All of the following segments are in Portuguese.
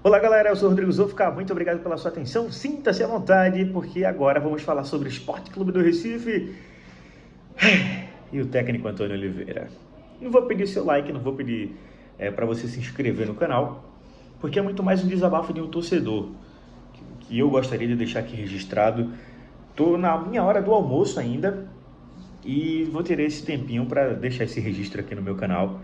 Olá galera, eu sou o Rodrigo Zofka, muito obrigado pela sua atenção, sinta-se à vontade, porque agora vamos falar sobre o Sport Clube do Recife e o técnico Antônio Oliveira. Não vou pedir seu like, não vou pedir para você se inscrever no canal, porque é muito mais um desabafo de um torcedor, que eu gostaria de deixar aqui registrado. Estou na minha hora do almoço ainda e vou ter esse tempinho para deixar esse registro aqui no meu canal.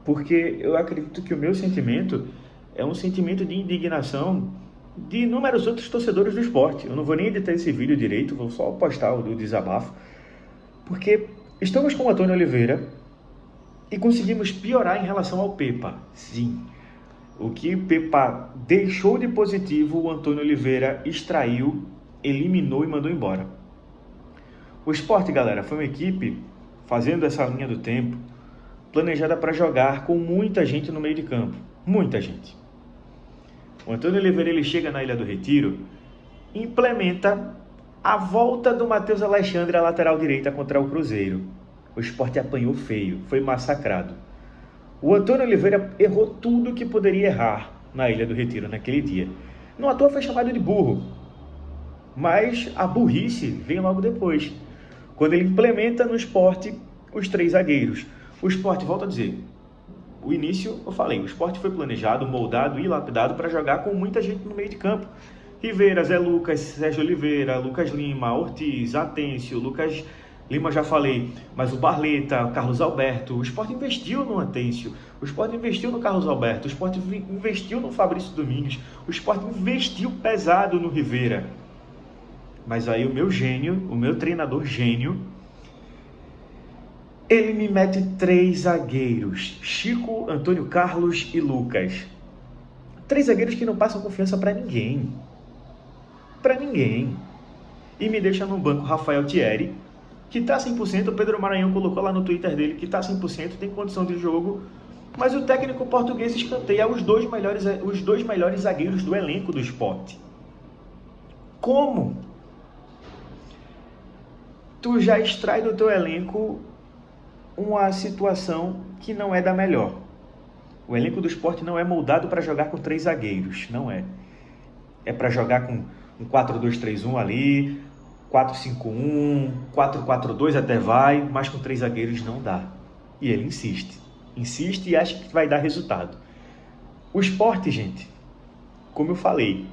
Porque eu acredito que o meu sentimento é um sentimento de indignação de inúmeros outros torcedores do esporte. Eu não vou nem editar esse vídeo direito, vou só postar o do desabafo, porque estamos com o Antônio Oliveira e conseguimos piorar em relação ao Pepa. Sim, o que o Pepa deixou de positivo, o Antônio Oliveira extraiu, eliminou e mandou embora. O Sport, galera, foi uma equipe fazendo essa linha do tempo planejada para jogar com muita gente no meio de campo. Muita gente. O Antônio Oliveira ele chega na Ilha do Retiro e implementa a volta do Matheus Alexandre à lateral direita contra o Cruzeiro. O Sport apanhou feio, foi massacrado. O Antônio Oliveira errou tudo que poderia errar na Ilha do Retiro naquele dia. Não à toa foi chamado de burro, mas a burrice vem logo depois, quando ele implementa no Sport os 3 zagueiros. O Sport, volto a dizer, o início, eu falei, o Sport foi planejado, moldado e lapidado para jogar com muita gente no meio de campo. Rivera, Zé Lucas, Sérgio Oliveira, Lucas Lima, Ortiz, Atêncio, Lucas Lima já falei, mas o Barleta, Carlos Alberto, o Sport investiu no Atêncio, o Sport investiu no Carlos Alberto, o Sport investiu no Fabrício Domingues, o Sport investiu pesado no Rivera. Mas aí o meu gênio, o meu treinador gênio, ele me mete 3 zagueiros, Chico, Antônio Carlos e Lucas. 3 zagueiros que não passam confiança para ninguém. Para ninguém. E me deixa no banco Rafael Thierry, que tá 100%, o Pedro Maranhão colocou lá no Twitter dele que tá 100%, tem condição de jogo, mas o técnico português escanteia os dois melhores zagueiros do elenco do Sport. Como? Tu já extrai do teu elenco uma situação que não é da melhor. O elenco do Sport não é moldado para jogar com 3 zagueiros, não é. É para jogar com um 4-2-3-1 ali, 4-5-1, 4-4-2 até vai, mas com 3 zagueiros não dá. E ele insiste e acha que vai dar resultado. O Sport, gente, como eu falei,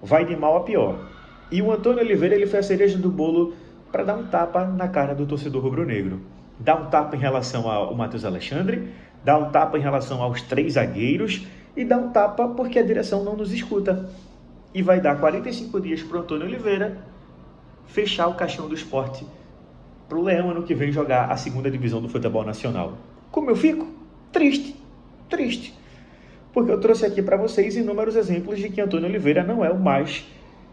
vai de mal a pior. E o Antônio Oliveira ele foi a cereja do bolo para dar um tapa na cara do torcedor rubro-negro. Dá um tapa em relação ao Matheus Alexandre, dá um tapa em relação aos 3 zagueiros e dá um tapa porque a direção não nos escuta. E vai dar 45 dias para o Antônio Oliveira fechar o caixão do Sport para o Leão ano que vem jogar a 2ª divisão do futebol nacional. Como eu fico? Triste. Porque eu trouxe aqui para vocês inúmeros exemplos de que Antônio Oliveira não é o mais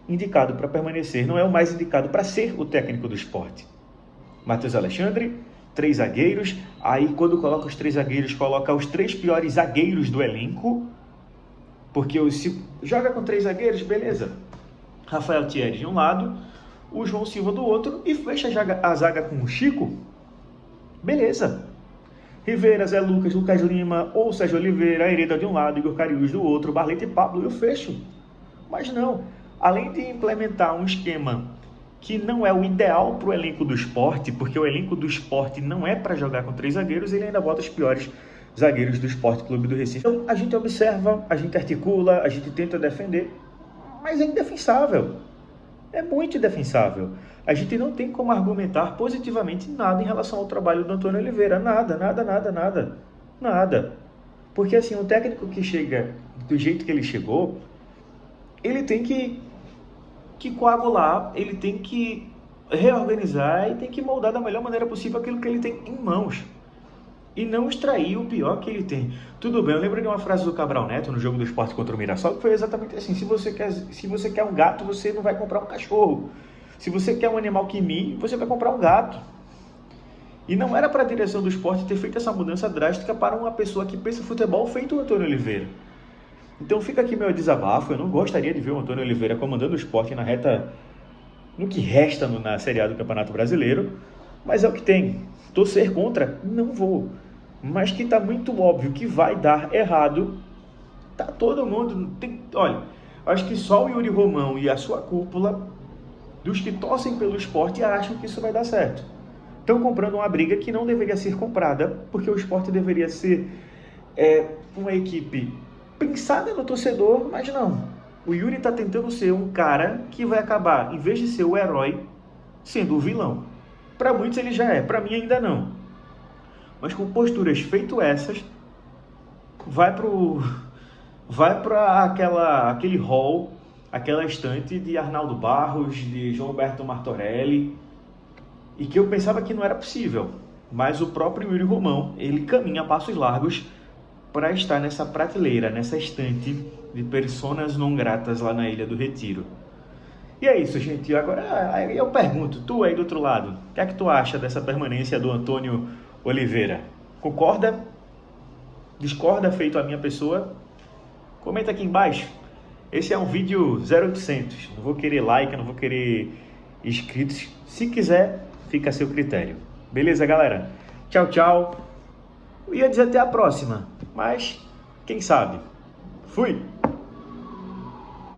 indicado para permanecer, não é o mais indicado para ser o técnico do Sport. Matheus Alexandre, 3 zagueiros, aí quando coloca os 3 zagueiros, coloca os 3 piores zagueiros do elenco, porque se joga com 3 zagueiros, beleza. Rafael Thierry de um lado, o João Silva do outro, e fecha a zaga com o Chico, beleza. Rivera, Zé Lucas, Lucas Lima ou Sérgio Oliveira, Hereda de um lado, Igor Cariús do outro, Barleta e Pablo, eu fecho. Mas não, além de implementar um esquema que não é o ideal para o elenco do Sport, porque o elenco do Sport não é para jogar com 3 zagueiros, ele ainda bota os piores zagueiros do Sport Clube do Recife. Então a gente observa, a gente articula, a gente tenta defender, mas é indefensável. É muito indefensável. A gente não tem como argumentar positivamente nada em relação ao trabalho do Antônio Oliveira. Nada. Porque assim, o técnico que chega do jeito que ele chegou, ele tem que coagular, ele tem que reorganizar e tem que moldar da melhor maneira possível aquilo que ele tem em mãos. E não extrair o pior que ele tem. Tudo bem, eu lembro de uma frase do Cabral Neto no jogo do Sport contra o Mirassol, que foi exatamente assim: se você quer um gato, você não vai comprar um cachorro. Se você quer um animal que mie, você vai comprar um gato. E não era para a direção do Sport ter feito essa mudança drástica para uma pessoa que pensa futebol feito o Antônio Oliveira. Então fica aqui meu desabafo. Eu não gostaria de ver o Antônio Oliveira comandando o Sport no que resta na Série A do Campeonato Brasileiro, mas é o que tem. Torcer contra? Não vou. Mas que está muito óbvio que vai dar errado, Tá todo mundo... Olha, acho que só o Yuri Romão e a sua cúpula, dos que torcem pelo esporte, acham que isso vai dar certo. Estão comprando uma briga que não deveria ser comprada, porque o esporte deveria ser uma equipe pensada no torcedor, mas não. O Yuri está tentando ser um cara que vai acabar, em vez de ser o herói, sendo o vilão. Para muitos ele já é, para mim ainda não. Mas com posturas feito essas, vai para aquele hall, aquela estante de Arnaldo Barros, de João Roberto Martorelli, e que eu pensava que não era possível. Mas o próprio Yuri Romão, ele caminha a passos largos para estar nessa prateleira, nessa estante de personas não gratas lá na Ilha do Retiro. E é isso, gente. Agora eu pergunto, tu aí do outro lado, o que é que tu acha dessa permanência do Antônio Oliveira? Concorda? Discorda feito a minha pessoa? Comenta aqui embaixo. Esse é um vídeo 0800. Não vou querer like, não vou querer inscritos. Se quiser, fica a seu critério. Beleza, galera? Tchau, tchau. Eu ia dizer até a próxima, mas quem sabe? Fui!